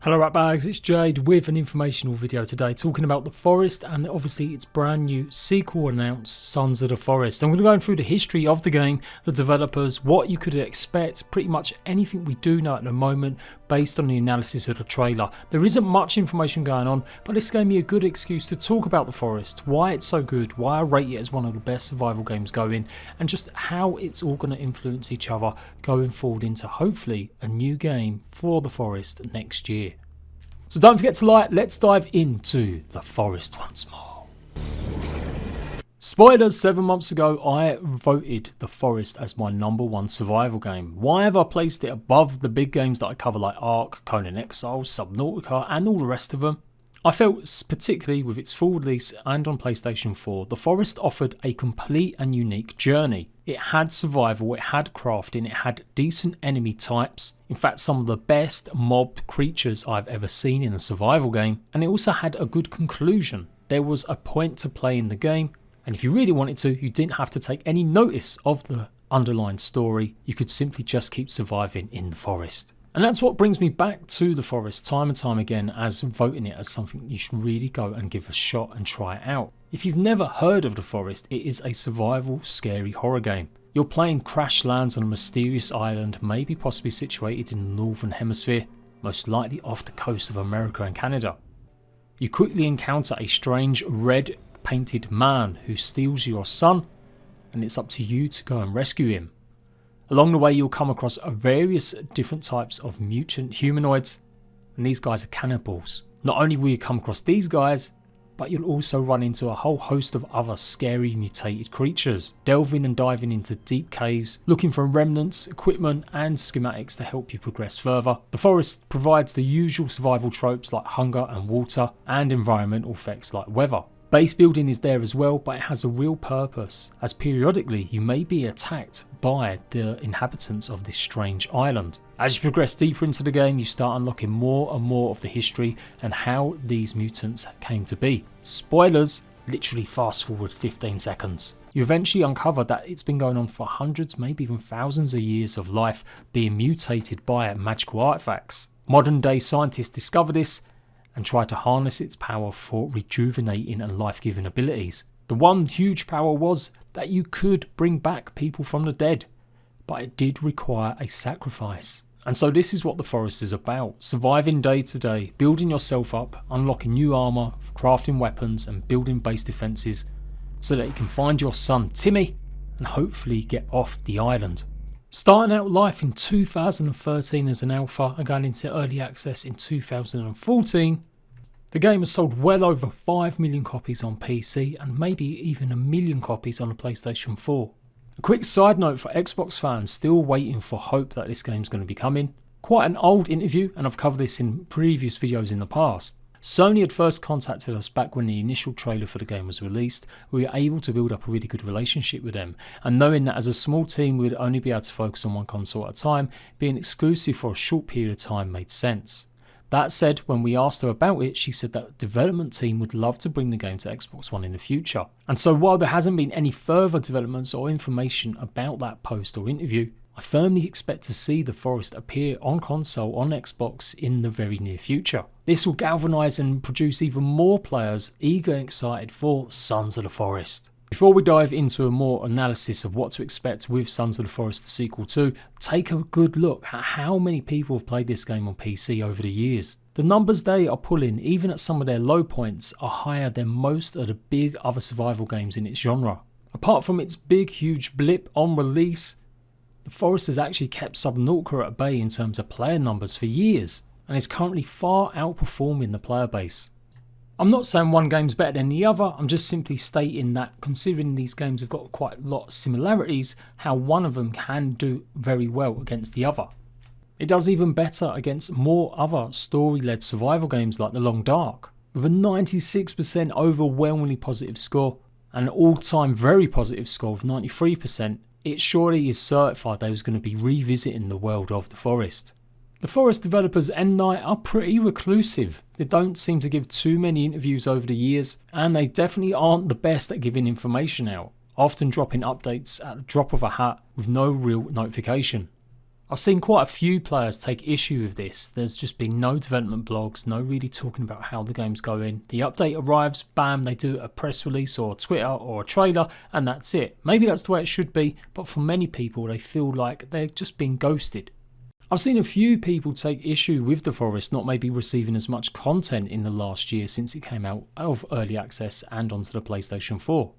Hello ratbags, it's Jade with an informational video today talking about The Forest and obviously its brand new sequel announced, Sons of the Forest. I'm going to go through the history of the game, the developers, what you could expect, pretty much anything we do know at the moment based on the analysis of the trailer. There isn't much information going on, but this gave me a good excuse to talk about The Forest, why it's so good, why I rate it as one of the best survival games going, and just how it's all going to influence each other going forward into hopefully a new game for The Forest next year. So don't forget to like, let's dive into The Forest once more. Spoilers, 7 months ago I voted The Forest as my #1 survival game. Why have I placed it above the big games that I cover like Ark, Conan Exiles, Subnautica and all the rest of them? I felt particularly with its full release and on PlayStation 4, The Forest offered a complete and unique journey. It had survival, it had crafting, it had decent enemy types, in fact some of the best mob creatures I've ever seen in a survival game, and it also had a good conclusion. There was a point to play in the game, and if you really wanted to, you didn't have to take any notice of the underlying story, you could simply just keep surviving in the forest. And that's what brings me back to The Forest time and time again as voting it as something you should really go and give a shot and try it out. If you've never heard of The Forest, it is a survival scary horror game. You're playing crash lands on a mysterious island, maybe possibly situated in the northern hemisphere, most likely off the coast of America and Canada. You quickly encounter a strange red painted man who steals your son, and it's up to you to go and rescue him. Along the way you'll come across various different types of mutant humanoids, and these guys are cannibals. Not only will you come across these guys, but you'll also run into a whole host of other scary mutated creatures, delving and diving into deep caves, looking for remnants, equipment and schematics to help you progress further. The Forest provides the usual survival tropes like hunger and water, and environmental effects like weather. Base building is there as well, but it has a real purpose, as periodically you may be attacked by the inhabitants of this strange island. As you progress deeper into the game, you start unlocking more and more of the history and how these mutants came to be. Spoilers, literally fast forward 15 seconds. You eventually uncover that it's been going on for hundreds, maybe even thousands of years of life being mutated by magical artifacts. Modern day scientists discover this and try to harness its power for rejuvenating and life-giving abilities. The one huge power was that you could bring back people from the dead, but it did require a sacrifice. And so this is what The Forest is about, surviving day to day, building yourself up, unlocking new armour, crafting weapons and building base defences so that you can find your son Timmy and hopefully get off the island. Starting out life in 2013 as an alpha and going into early access in 2014, the game has sold well over 5 million copies on PC and maybe even 1 million copies on the PlayStation 4. A quick side note for Xbox fans still waiting for hope that this game's going to be coming. Quite an old interview, and I've covered this in previous videos in the past. Sony had first contacted us back when the initial trailer for the game was released. We were able to build up a really good relationship with them, and knowing that as a small team we would only be able to focus on one console at a time, being exclusive for a short period of time made sense. That said, when we asked her about it, she said that the development team would love to bring the game to Xbox One in the future. And so while there hasn't been any further developments or information about that post or interview, I firmly expect to see The Forest appear on console on Xbox in the very near future. This will galvanise and produce even more players eager and excited for Sons of the Forest. Before we dive into a more analysis of what to expect with Sons of the Forest Sequel 2, take a good look at how many people have played this game on PC over the years. The numbers they are pulling, even at some of their low points, are higher than most of the big other survival games in its genre. Apart from its big huge blip on release, The Forest has actually kept Subnautica at bay in terms of player numbers for years, and is currently far outperforming the player base. I'm not saying one game's better than the other, I'm just simply stating that considering these games have got quite a lot of similarities, how one of them can do very well against the other. It does even better against more other story-led survival games like The Long Dark, with a 96% overwhelmingly positive score, and an all-time very positive score of 93%, it surely is certified they was going to be revisiting the world of The Forest. The Forest developers End Night are pretty reclusive. They don't seem to give too many interviews over the years, and they definitely aren't the best at giving information out, often dropping updates at the drop of a hat with no real notification. I've seen quite a few players take issue with this. There's just been no development blogs, no really talking about how the game's going. The update arrives, bam, they do a press release or Twitter or a trailer, and that's it. Maybe that's the way it should be, but for many people they feel like they're just being ghosted. I've seen a few people take issue with The Forest not maybe receiving as much content in the last year since it came out of early access and onto the PlayStation 4.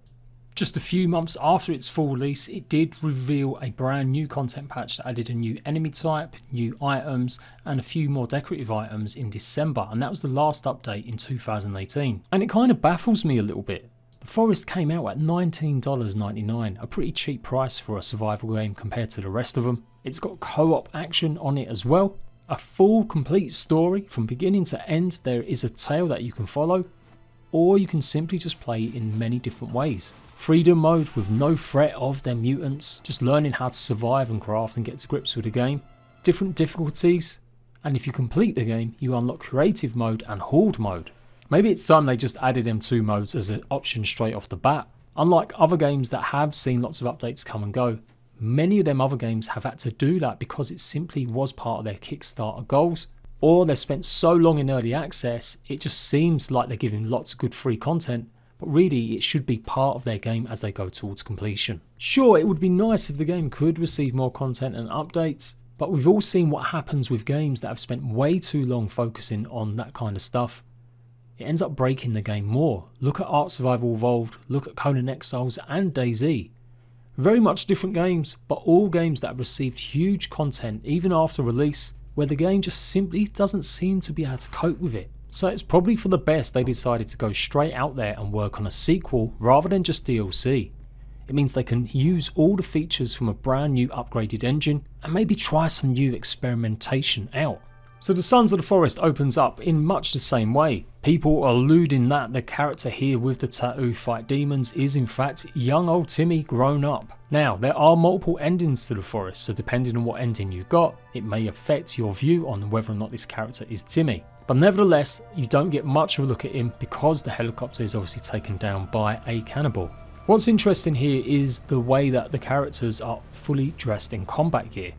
Just a few months after its full release, it did reveal a brand new content patch that added a new enemy type, new items, and a few more decorative items in December, and that was the last update in 2018. And it kind of baffles me a little bit. The Forest came out at $19.99, a pretty cheap price for a survival game compared to the rest of them. It's got co-op action on it as well, a full complete story from beginning to end. There is a tale that you can follow, or you can simply just play in many different ways. Freedom mode with no threat of their mutants, just learning how to survive and craft and get to grips with the game. Different difficulties, and if you complete the game, you unlock creative mode and horde mode. Maybe it's time they just added them two modes as an option straight off the bat. Unlike other games that have seen lots of updates come and go, many of them other games have had to do that because it simply was part of their Kickstarter goals, or they've spent so long in early access, it just seems like they're giving lots of good free content, but really it should be part of their game as they go towards completion. Sure, it would be nice if the game could receive more content and updates, but we've all seen what happens with games that have spent way too long focusing on that kind of stuff. It ends up breaking the game more. Look at Ark Survival Evolved, look at Conan Exiles and DayZ. Very much different games, but all games that have received huge content even after release, where the game just simply doesn't seem to be able to cope with it. So it's probably for the best they decided to go straight out there and work on a sequel rather than just DLC. It means they can use all the features from a brand new upgraded engine and maybe try some new experimentation out. So the Sons of the Forest opens up in much the same way. People are alluding that the character here with the tattoo fight demons is in fact young old Timmy grown up. Now there are multiple endings to the Forest, so depending on what ending you got, it may affect your view on whether or not this character is Timmy. But nevertheless, you don't get much of a look at him because the helicopter is obviously taken down by a cannibal. What's interesting here is the way that the characters are fully dressed in combat gear.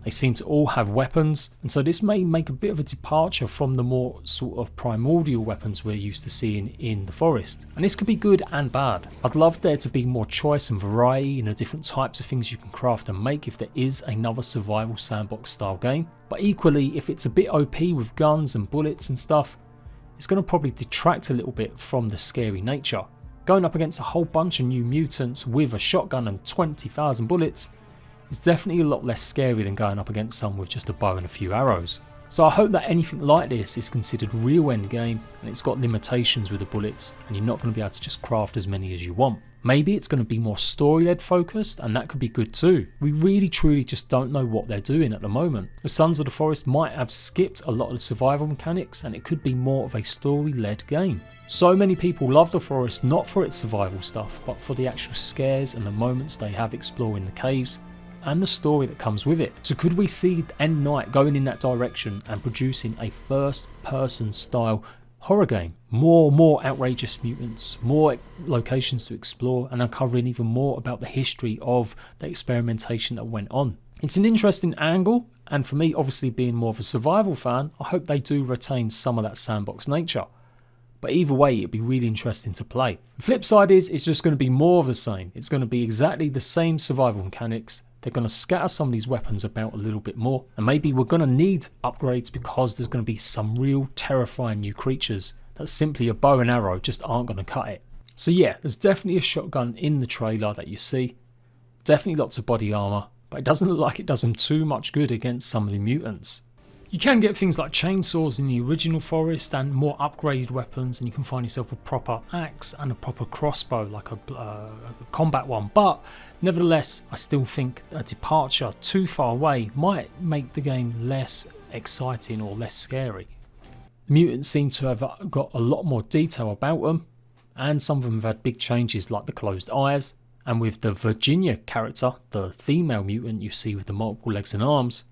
They seem to all have weapons, and so this may make a bit of a departure from the more sort of primordial weapons we're used to seeing in the Forest. And this could be good and bad. I'd love there to be more choice and variety in the different types of things you can craft and make if there is another survival sandbox style game. But equally, if it's a bit OP with guns and bullets and stuff, it's going to probably detract a little bit from the scary nature. Going up against a whole bunch of new mutants with a shotgun and 20,000 bullets, it's definitely a lot less scary than going up against some with just a bow and a few arrows. So I hope that anything like this is considered real endgame and it's got limitations with the bullets and you're not going to be able to just craft as many as you want. Maybe it's going to be more story-led focused, and that could be good too. We really truly just don't know what they're doing at the moment. The Sons of the Forest might have skipped a lot of the survival mechanics and it could be more of a story-led game. So many people love the Forest not for its survival stuff, but for the actual scares and the moments they have exploring the caves and the story that comes with it. So could we see End Night going in that direction and producing a first person style horror game? More outrageous mutants, more locations to explore, and uncovering even more about the history of the experimentation that went on. It's an interesting angle, and for me, obviously being more of a survival fan, I hope they do retain some of that sandbox nature. But either way, it'd be really interesting to play. The flip side is it's just going to be more of the same. It's going to be exactly the same survival mechanics. They're going to scatter some of these weapons about a little bit more, and maybe we're going to need upgrades because there's going to be some real terrifying new creatures that simply a bow and arrow just aren't going to cut it. So yeah, there's definitely a shotgun in the trailer that you see, definitely lots of body armor, but it doesn't look like it does them too much good against some of the mutants. You can get things like chainsaws in the original Forest and more upgraded weapons, and you can find yourself a proper axe and a proper crossbow, like a combat one, but nevertheless I still think a departure too far away might make the game less exciting or less scary. The mutants seem to have got a lot more detail about them, and some of them have had big changes like the closed eyes, and with the Virginia character, the female mutant you see with the multiple legs and arms,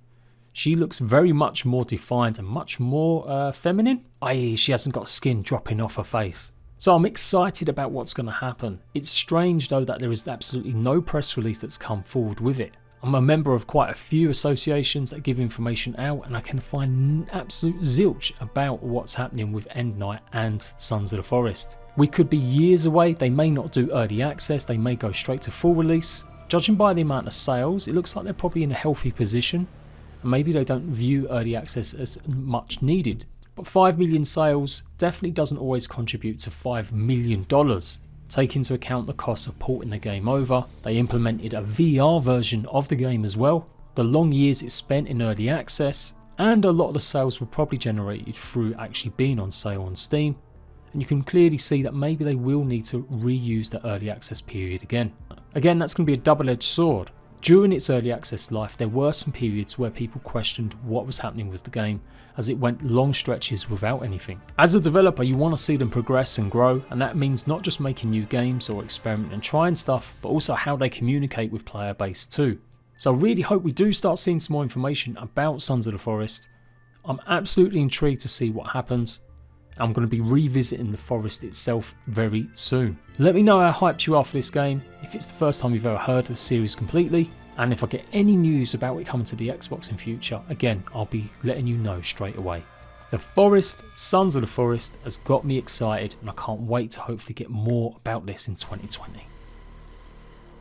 she looks very much more defined and much more feminine, i.e. she hasn't got skin dropping off her face. So I'm excited about what's going to happen. It's strange though that there is absolutely no press release that's come forward with it. I'm a member of quite a few associations that give information out, and I can find absolute zilch about what's happening with End Night and Sons of the Forest. We could be years away. They may not do early access, they may go straight to full release. Judging by the amount of sales, it looks like they're probably in a healthy position, and maybe they don't view early access as much needed. But 5 million sales definitely doesn't always contribute to $5 million. Take into account the cost of porting the game over, they implemented a VR version of the game as well, the long years it spent in early access, and a lot of the sales were probably generated through actually being on sale on Steam, and you can clearly see that maybe they will need to reuse the early access period again. Again, that's going to be a double-edged sword. During its early access life, there were some periods where people questioned what was happening with the game, as it went long stretches without anything. As a developer, you want to see them progress and grow, and that means not just making new games or experimenting and trying stuff, but also how they communicate with player base too. So I really hope we do start seeing some more information about Sons of the Forest. I'm absolutely intrigued to see what happens. I'm going to be revisiting the Forest itself very soon. Let me know how hyped you are for this game, if it's the first time you've ever heard of the series completely, and if I get any news about it coming to the Xbox in future, again, I'll be letting you know straight away. The Forest, Sons of the Forest, has got me excited, and I can't wait to hopefully get more about this in 2020.